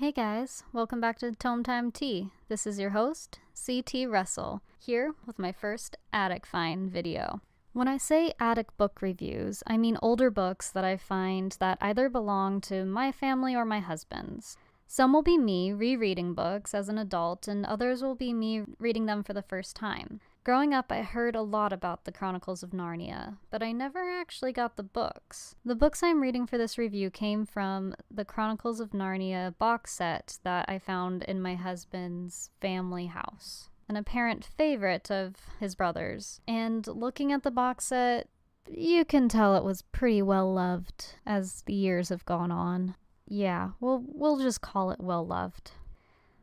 Hey guys, welcome back to Tome Time Tea. This is your host, CT Russell, here with my first attic find video. When I say attic book reviews, I mean older books that I find that either belong to my family or my husband's. Some will be me rereading books as an adult, and others will be me reading them for the first time. Growing up, I heard a lot about the Chronicles of Narnia, but I never actually got the books. The books I'm reading for this review came from the Chronicles of Narnia box set that I found in my husband's family house, an apparent favorite of his brother's. And looking at the box set, you can tell it was pretty well loved as the years have gone on. Yeah, we'll just call it well loved.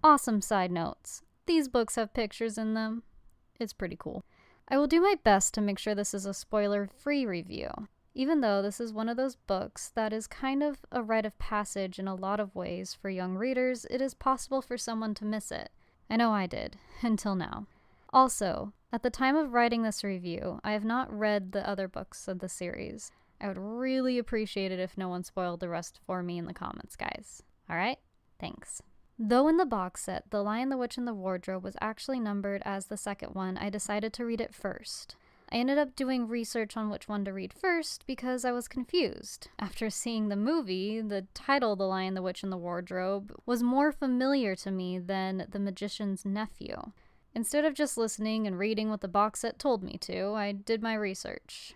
Awesome side notes. These books have pictures in them. It's pretty cool. I will do my best to make sure this is a spoiler-free review, even though this is one of those books that is kind of a rite of passage in a lot of ways for young readers. It is possible for someone to miss it. I know I did, until now. Also, at the time of writing this review, I have not read the other books of the series. I would really appreciate it if no one spoiled the rest for me in the comments, guys. Alright? Thanks. Though in the box set, The Lion, the Witch, and the Wardrobe was actually numbered as the second one, I decided to read it first. I ended up doing research on which one to read first because I was confused. After seeing the movie, the title The Lion, the Witch, and the Wardrobe was more familiar to me than The Magician's Nephew. Instead of just listening and reading what the box set told me to, I did my research,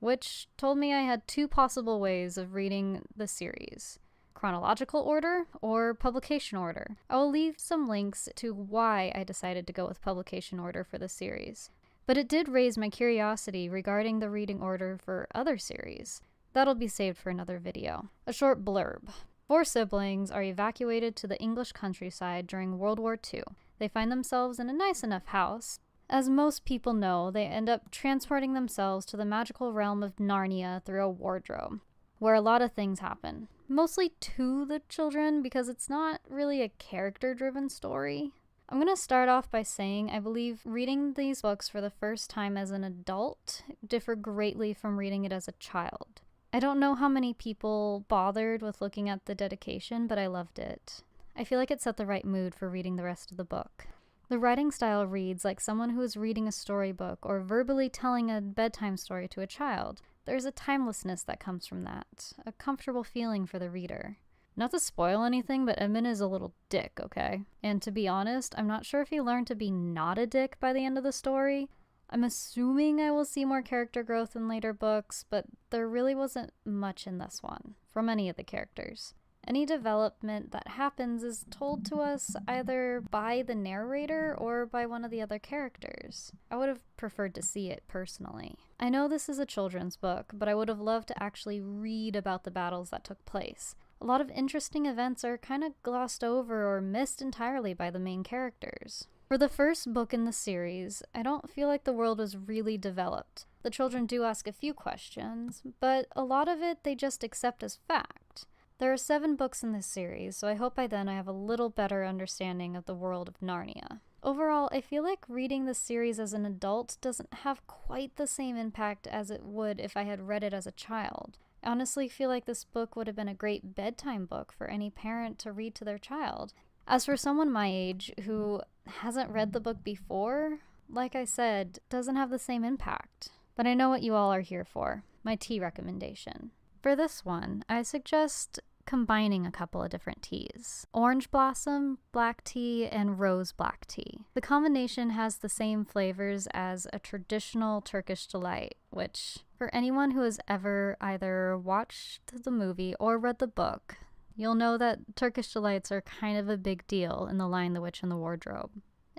which told me I had two possible ways of reading the series: chronological order or publication order. I will leave some links to why I decided to go with publication order for the series. But it did raise my curiosity regarding the reading order for other series. That'll be saved for another video. A short blurb. 4 siblings are evacuated to the English countryside during World War II. They find themselves in a nice enough house. As most people know, they end up transporting themselves to the magical realm of Narnia through a wardrobe, where a lot of things happen. Mostly to the children, because it's not really a character-driven story. I'm going to start off by saying I believe reading these books for the first time as an adult differ greatly from reading it as a child. I don't know how many people bothered with looking at the dedication, but I loved it. I feel like it set the right mood for reading the rest of the book. The writing style reads like someone who is reading a storybook or verbally telling a bedtime story to a child. There's a timelessness that comes from that, a comfortable feeling for the reader. Not to spoil anything, but Edmund is a little dick, okay? And to be honest, I'm not sure if he learned to be not a dick by the end of the story. I'm assuming I will see more character growth in later books, but there really wasn't much in this one, from any of the characters. Any development that happens is told to us either by the narrator or by one of the other characters. I would have preferred to see it personally. I know this is a children's book, but I would have loved to actually read about the battles that took place. A lot of interesting events are kind of glossed over or missed entirely by the main characters. For the first book in the series, I don't feel like the world was really developed. The children do ask a few questions, but a lot of it they just accept as fact. There are 7 books in this series, so I hope by then I have a little better understanding of the world of Narnia. Overall, I feel like reading this series as an adult doesn't have quite the same impact as it would if I had read it as a child. I honestly feel like this book would have been a great bedtime book for any parent to read to their child. As for someone my age who hasn't read the book before, like I said, doesn't have the same impact. But I know what you all are here for, my tea recommendation. For this one, I suggest combining a couple of different teas: orange blossom black tea and rose black tea. The combination has the same flavors as a traditional Turkish delight, which for anyone who has ever either watched the movie or read the book, you'll know that Turkish delights are kind of a big deal in The Lion, the Witch, and the Wardrobe.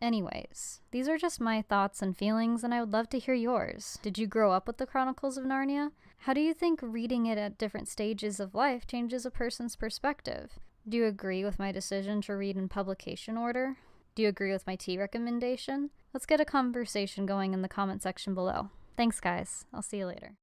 Anyways, these are just my thoughts and feelings, and I would love to hear yours. Did you grow up with the Chronicles of Narnia? How do you think reading it at different stages of life changes a person's perspective? Do you agree with my decision to read in publication order? Do you agree with my tea recommendation? Let's get a conversation going in the comment section below. Thanks, guys. I'll see you later.